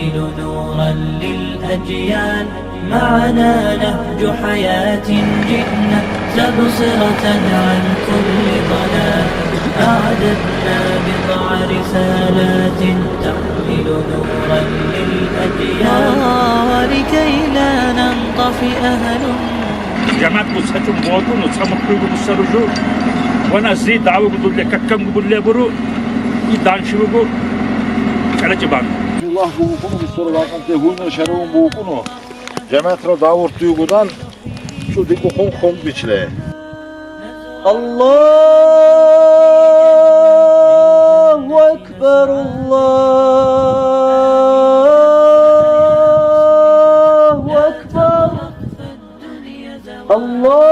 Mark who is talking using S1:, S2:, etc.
S1: تحمل نورا للأجيال. معنا نهج حياة جئنا تبصرة عن كل ضلال. أعددنا بضع رسالات تحمل نورا للأجيال، ولكي لا ننطفئ أهل.
S2: جماعة مسحتهم بوضون وسامقلوا بالسرجو وانا زي دعوة قدول لي ككم قدول لي برو يدان شبكو كلا جبان
S3: الله بوكونو بسورة لكن تهون شرون بوكونو جماعة دعوة تيوغدان شو ديكو خون بيشله.
S4: الله أكبر الله أكبر الله